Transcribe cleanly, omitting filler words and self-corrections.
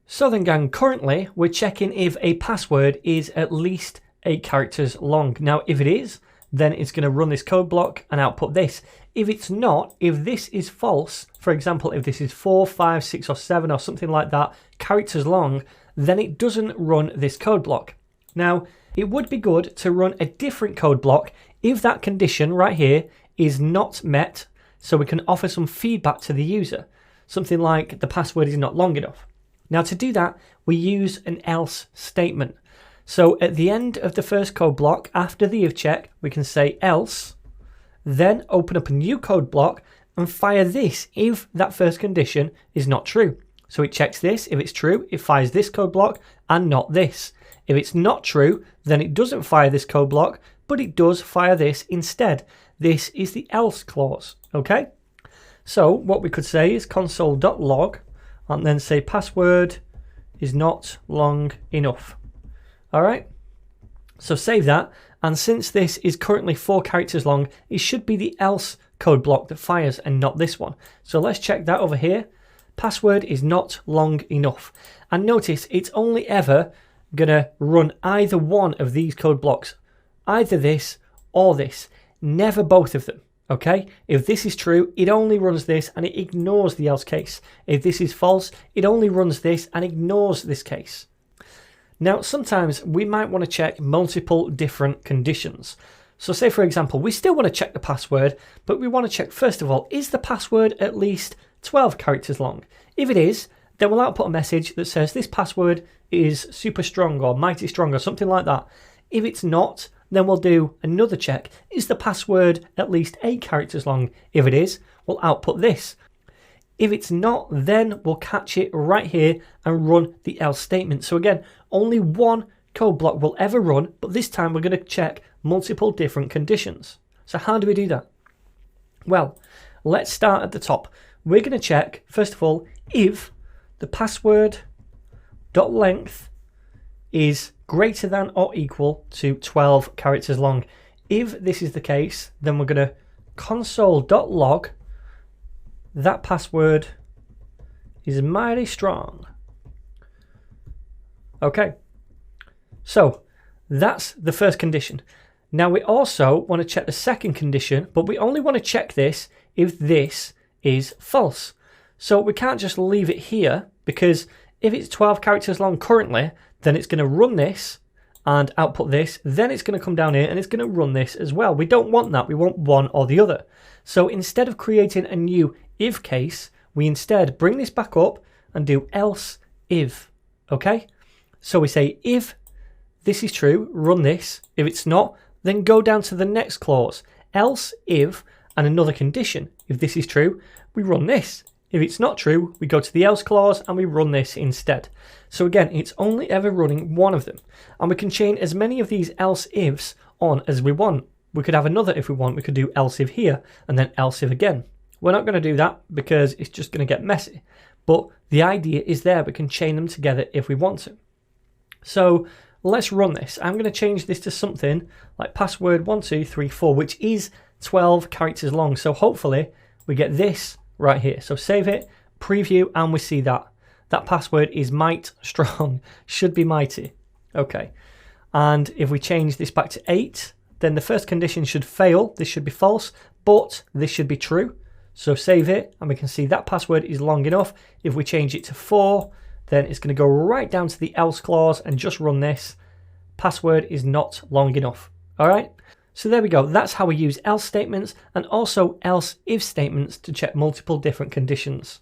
So then gang, currently we're checking if a password is at least 8 characters long. Now if it is, then it's going to run this code block and output this. If it's not, if this is false, for example, if this is 4, 5, 6 or 7 or something like that characters long, then it doesn't run this code block. Now it would be good to run a different code block if that condition right here is not met, so we can offer some feedback to the user. Something like the password is not long enough. Now to do that, we use an else statement. So at the end of the first code block, after the if check, we can say else, then open up a new code block and fire this if that first condition is not true. So it checks this. If it's true, it fires this code block and not this. If it's not true, then it doesn't fire this code block, but it does fire this instead. This is the else clause, okay? So what we could say is console.log and then say password is not long enough. All right, so save that. And since this is currently 4 characters long, it should be the else code block that fires and not this one. So let's check that over here. Password is not long enough. And notice it's only ever gonna run either one of these code blocks, either this or this, never both of them. Okay, if this is true, it only runs this and it ignores the else case. If this is false, it only runs this and ignores this case. Now, sometimes we might want to check multiple different conditions. So say, for example, we still want to check the password, but we want to check, first of all, is the password at least 12 characters long? If it is, then we'll output a message that says this password is super strong or mighty strong or something like that. If it's not, then we'll do another check. Is the password at least 8 characters long? If it is, we'll output this. If it's not, then we'll catch it right here and run the else statement. So again, only one code block will ever run, but this time we're going to check multiple different conditions. So how do we do that? Well, let's start at the top. We're going to check, first of all, if the password.length is greater than or equal to 12 characters long. If this is the case, then we're going to console.log that password is mighty strong. Okay, so that's the first condition. Now we also want to check the second condition, but we only want to check this if this is false. So we can't just leave it here, because if it's 12 characters long currently, then it's going to run this and output this, then it's going to come down here and it's going to run this as well. We don't want that, we want one or the other. So instead of creating a new if case, we instead bring this back up and do else if, okay? So we say if this is true, run this. If it's not, then go down to the next clause, else if, and another condition. If this is true, we run this. If it's not true, we go to the else clause and we run this instead. So again, it's only ever running one of them. And we can chain as many of these else ifs on as we want. We could have another if we want. We could do else if here and then else if again. We're not going to do that because it's just going to get messy. But the idea is there. We can chain them together if we want to. So let's run this. I'm going to change this to something like password 1234, which is 12 characters long. So hopefully we get this right here. So save it, preview, and we see that. That password is might strong, should be mighty. Okay. And if we change this back to 8, then the first condition should fail. This should be false, but this should be true. So save it, and we can see that password is long enough. If we change it to 4, then it's going to go right down to the else clause and just run this. Password is not long enough. All right. So there we go. That's how we use else statements and also else if statements to check multiple different conditions.